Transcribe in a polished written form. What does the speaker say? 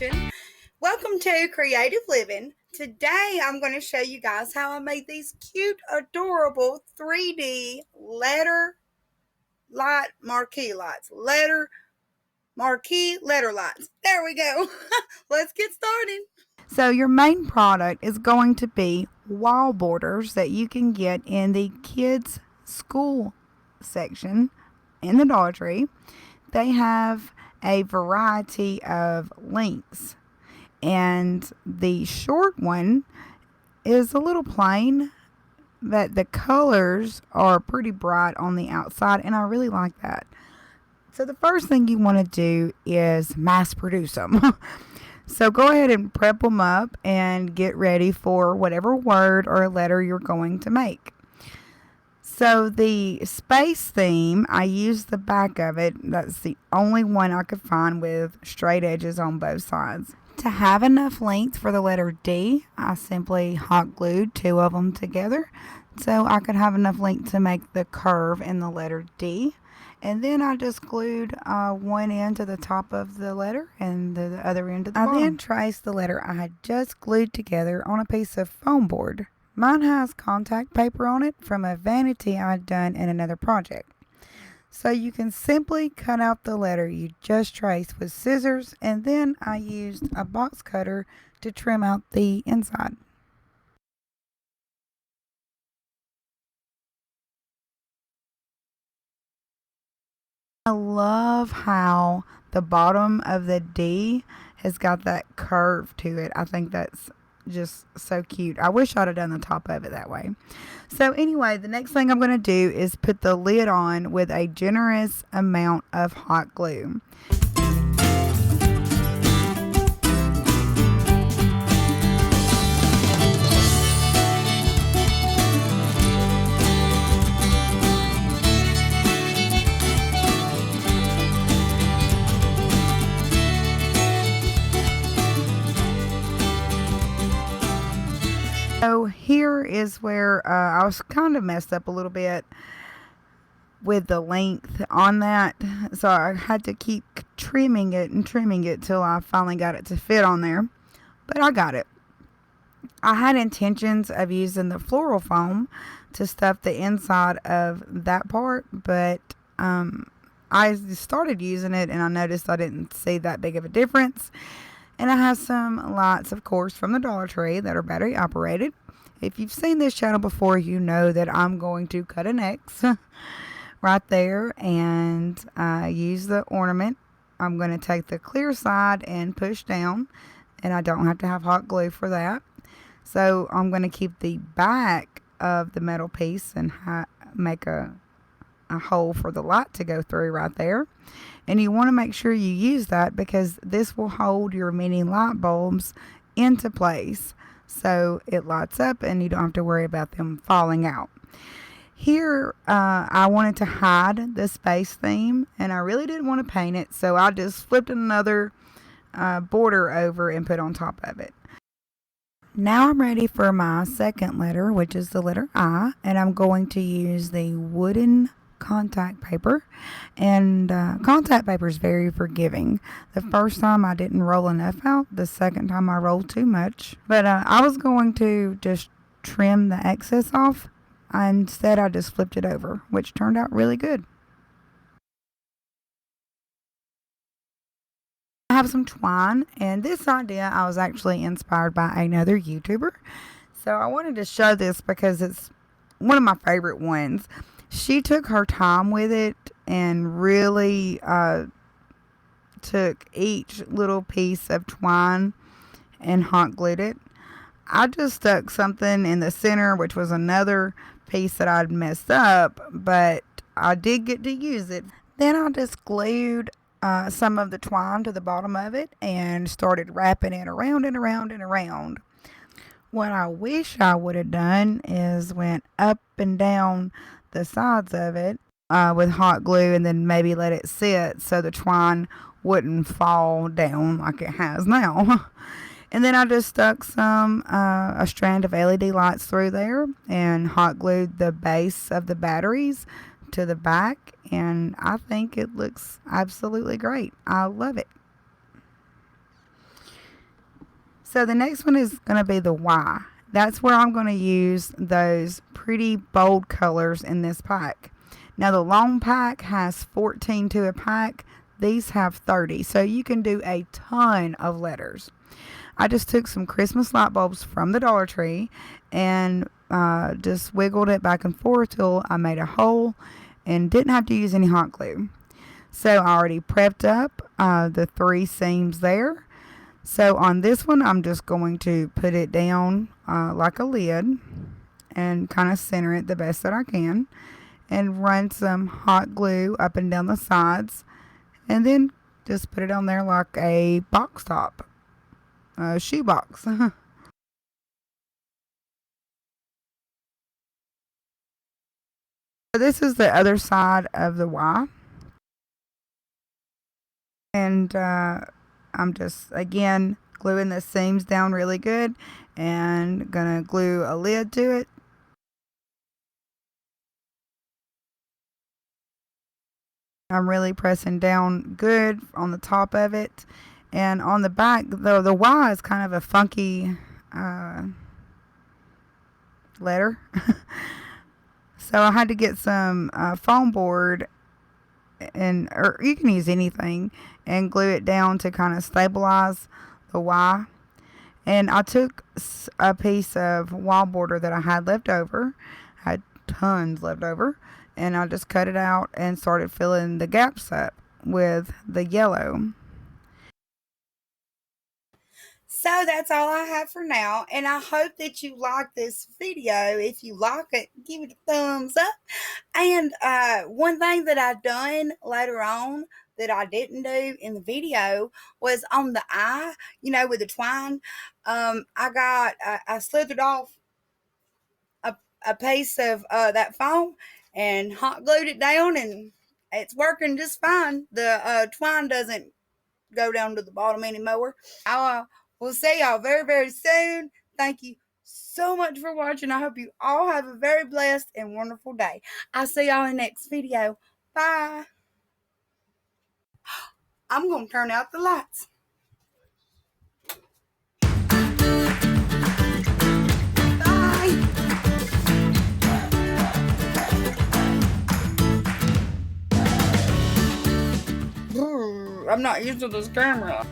Kitchen. Welcome to Creative Living. Today I'm going to show you guys how I made these cute, adorable 3D letter light marquee lights. Marquee letter lights. There we go. Let's get started. So your main product is going to be wall borders that you can get in the kids' school section in the Dollar Tree. They have a variety of lengths, and the short one is a little plain, but the colors are pretty bright on the outside, and I really like that. So the first thing you want to do is mass produce them. So go ahead and prep them up and get ready for whatever word or letter you're going to make. So the space theme, I used the back of it. That's the only one I could find with straight edges on both sides. To have enough length for the letter D, I simply hot glued two of them together so I could have enough length to make the curve in the letter D. And then I just glued one end to the top of the letter and the other end to the bottom. I then traced the letter I had just glued together on a piece of foam board. Mine has contact paper on it from a vanity I'd done in another project. So you can simply cut out the letter you just traced with scissors, and then I used a box cutter to trim out the inside. I love how the bottom of the D has got that curve to it. I think that's just so cute. I wish I'd have done the top of it that way. So anyway, the next thing I'm going to do is put the lid on with a generous amount of hot glue. So here is where I was kind of messed up a little bit with the length on that. So I had to keep trimming it till I finally got it to fit on there. But I got it. I had intentions of using the floral foam to stuff the inside of that part, but I started using it and I noticed I didn't see that big of a difference. And I have some lights, of course, from the Dollar Tree that are battery operated. If you've seen this channel before, you know that I'm going to cut an X right there and use the ornament. I'm going to take the clear side and push down, and I don't have to have hot glue for that. So I'm going to keep the back of the metal piece and make a hole for the light to go through right there. And you want to make sure you use that because this will hold your mini light bulbs into place so it lights up and you don't have to worry about them falling out. Here I wanted to hide the space theme and I really didn't want to paint it, so I just flipped another border over and put on top of it. Now I'm ready for my second letter, which is the letter I, and I'm going to use the wooden contact paper, and contact paper is very forgiving. The first time I didn't roll enough out, the second time I rolled too much, but I was going to just trim the excess off. Instead I just flipped it over, which turned out really good. I have some twine, and this idea I was actually inspired by another YouTuber, so I wanted to show this because it's one of my favorite ones. She took her time with it and really took each little piece of twine and hot glued it. I just stuck something in the center, which was another piece that I'd messed up, but I did get to use it. Then I just glued some of the twine to the bottom of it and started wrapping it around and around and around. What I wish I would have done is went up and down the sides of it with hot glue and then maybe let it sit so the twine wouldn't fall down like it has now. And then I just stuck a strand of LED lights through there and hot glued the base of the batteries to the back, and I think it looks absolutely great. I love it. So the next one is going to be the Y. That's where I'm going to use those pretty bold colors in this pack. Now the long pack has 14 to a pack. These have 30. So you can do a ton of letters. I just took some Christmas light bulbs from the Dollar Tree and just wiggled it back and forth till I made a hole and didn't have to use any hot glue. So I already prepped up the 3 seams there. So on this one, I'm just going to put it down like a lid and kind of center it the best that I can and run some hot glue up and down the sides and then just put it on there like a box top, a shoe box. So this is the other side of the Y. And I'm just, again, gluing the seams down really good and gonna glue a lid to it. I'm really pressing down good on the top of it. And on the back, though, the Y is kind of a funky letter. So I had to get some foam board, or you can use anything, and glue it down to kind of stabilize the Y. And I took a piece of wall border that I had left over, had tons left over, and I just cut it out and started filling the gaps up with the yellow. So that's all I have for now, and I hope that you like this video. If you like it, give it a thumbs up. And one thing that I've done later on that I didn't do in the video was on the eye, with the twine. I slithered off a piece of that foam and hot glued it down, and it's working just fine. The twine doesn't go down to the bottom anymore. I will see y'all very, very soon. Thank you so much for watching. I hope you all have a very blessed and wonderful day. I'll see y'all in the next video. Bye. I'm going to turn out the lights. Bye. I'm not used to this camera.